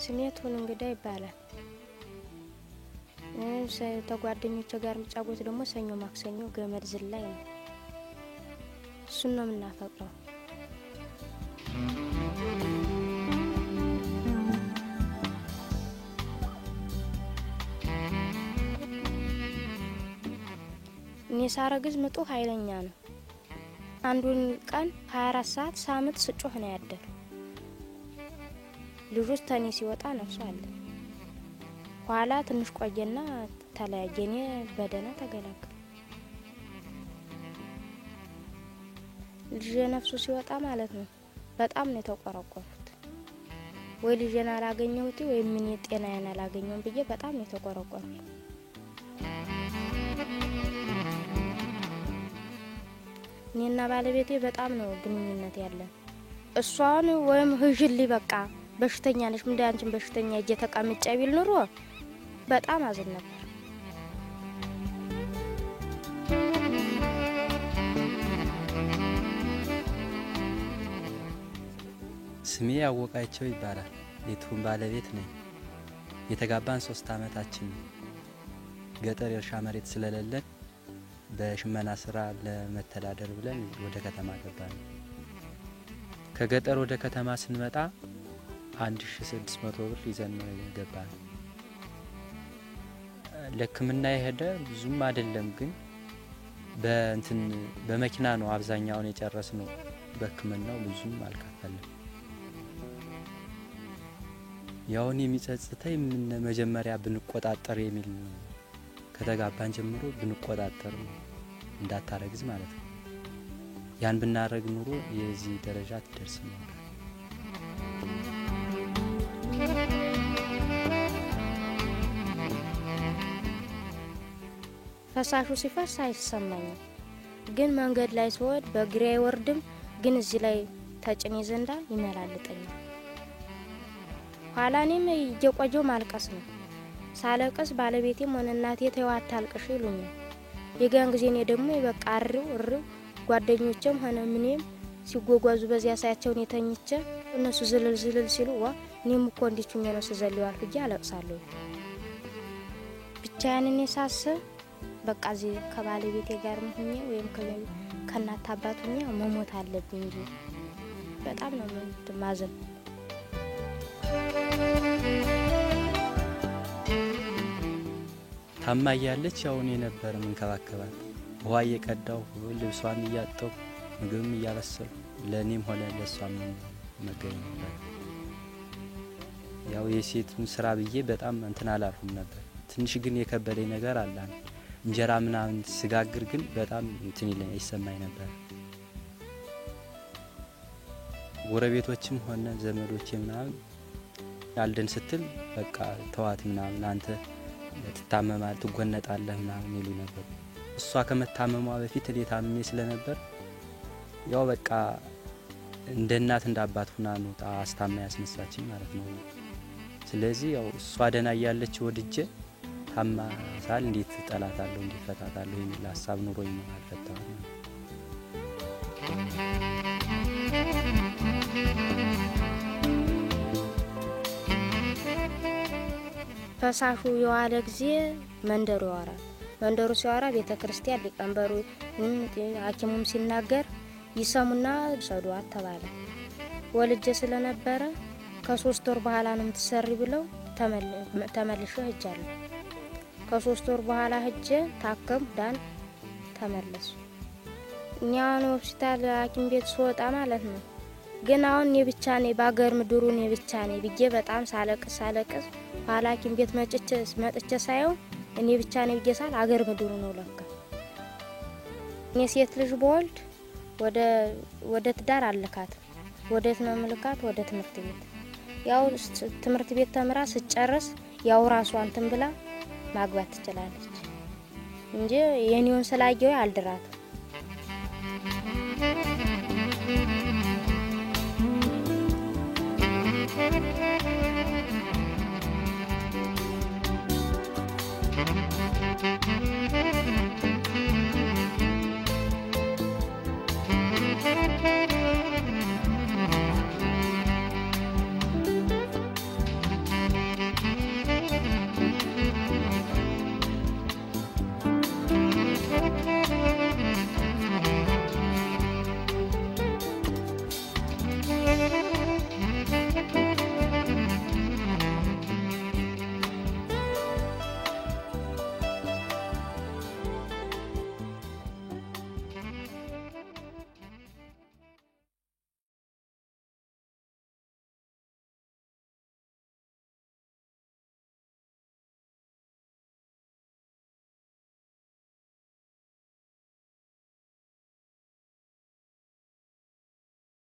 ስሜቱን እንግዳ ይባላል። ተጓደኞቼ ጋር መጫወት ደግሞ ሰኞ ማክሰኞ ገመድ ዝላይ ነው። እሱን ነው የምናፈቅረው። እኔ ሳረግዝ ምጡ ኃይለኛ ነው። አንዱን ቀን 24 ሰዓት ሳምንት ስጮህ ነው ያደረ። ልጆች ተኔ ሲወጣ ነፍሱ አለ። ኋላ ትንሽ ቆየና ተለያየኔ በደና ተገላገለ። ልጅ ነፍሱ ሲወጣ ማለት ነው በጣም ነው የተቆረቆሩት። ወይ ልጅና አላገኘሁት ወይ ምን ጤናዬን አላገኘሁም ብዬ በጣም ነው የተቆረቆሩት። እኔና ባለቤቴ በጣም ነው ግንኙነት ያለን። እሷን ወይም ህጅሊ በቃ በሽተኛ ነሽ ምን ዳንቺን በሽተኛ እየተቀመጨ ቢል ኑሮ በጣም አዝን ነበር። ስሜ ያወቃቸው ይባላል። የቱም ባለቤት ነኝ። የተጋባን 3 አመታችን ነው። ገጠር እርሻ መሬት ስለሌለን በሽመና ስራ ለመተዳደር ብለን ወደ ከተማ ገባን። ከገጠር ወደ ከተማ ስንመጣ 1600 ብር ይዘን ገባን። ለክምና የሄደ ብዙም አይደለም ግን በመኪና ነው አብዛኛውን የጨረስነው። በክምናው ብዙም አልከፈለም። ያውን የሚጸጽተኝ ምን መጀመሪያ ብንቆጣጠር የሚል ነው። ከተጋባን ጀምሮ ብንቆጣጠር እንዳታረግዝ ማለት ነው። ያን ብናረግ ኑሮ የዚህ ደረጃ ትደርስ ነበር። ፈሳሹ ሲፈስ አይሰማኝም። ግን መንገድ ላይ ስወድ በግሬ ወርድም ግን እዚህ ላይ ተጭኔ ዘንዳ ይመላልጠኛል። ኋላኔም እየቆየው ማልቀስ ነው። ሳለቀስ ባለቤቴም ሆነ እናቴ ተዋት አልቅሽ ይሉኛል። የጋን ጊዜ ነው ደግሞ በቃ አርው ጓደኞቼም ሆነ ምንም ሲጓጓዙ በዚያ ሳያቸው ነው ተኝቼ እነሱ ዝልል ሲሉ እኔም እኮ እንዲቹኝ ነው ስዘልው አልኩኝ አለቅሳለሁ። ብቻዬን እኔ ሳስብ በቃ እዚህ ከባለቤቴ ጋር ሆኜ ወይም ከእናት አባቱኛ መሞት አለብኝ እንጂ በጣም ነው ማዘን። ታማ ያለች ያውን የነበረ መንከባከባት ውሃ እየቀዳው ልብሷን እያጠው ምግብም እያበሰሉ ለኔም ሆነ ለሷም መገኘት ያው የሴቱን ስራ ብዬ በጣም እንትን አላልኩም ነበር። ትንሽ ግን የከበደኝ ነገር አለ። እንጀራ ምናምን ስጋግር ግን በጣም እንትን ይሰማኝ ነበር። ጎረቤቶችም ሆነ ዘመዶቼ ምናምን ያልደን ስትል በቃ ተዋት ምናምን አንተ ትታመማለህ ትጎነጣለህ ምናምን ይሉ ነበር። እሷ ከመታመሟ በፊት እኔ ታምሜ ስለነበር ያው በቃ እንደ እናት እንደ አባት ሆና ነው አስታማ ያስነሳችኝ ማለት ነው። ስለዚህ ያው እሷ ደና ያለች ወድጄ ታማ ሳል እንዴት ጠላታለሁ እንዴት ፈታታለሁ የሚል ሐሳብ ኑሮኝ ነው አልፈታው። ፈሳሹ የዋለ ጊዜ መንደሩ ያወራል። መንደሩ ሲያወራ ቤተክርስቲያን ሊቀንበሩ ሐኪሙም ሲናገር ይሰሙና ሰዷት ተባለ። ወልጄ ስለነበረ ከ3 ወር በኋላ ነው የምትሰሪ ብለው ተመልሼ ሄጃለሁ። ከ3 ወር በኋላ ሄጄ ታከም ዳን ተመለሱ። እኛን ሆስፒታል ሐኪም ቤት ስወጣ ማለት ነው ግን አሁን እኔ ብቻ ነኝ ባገር ምድሩ እኔ ብቻ ነኝ ብዬ በጣም ሳለቅስ ኋላ ሐኪም ቤት መጥቼ ሳየው እኔ ብቻ ነኝ ብዬ ሳል አገር ምድሩ ነው ለካ። እኔ ሴት ልጅ በወልድ ወደ ትዳር አልካት ወደት ነው መልካት ወደ ትምህርት ቤት ያው ትምህርት ቤት ተምራ ስጨርስ ያው ራሷን እንትን ብላ ማግባት ትችላለች እንጂ የኔውን ስላየው አልድራት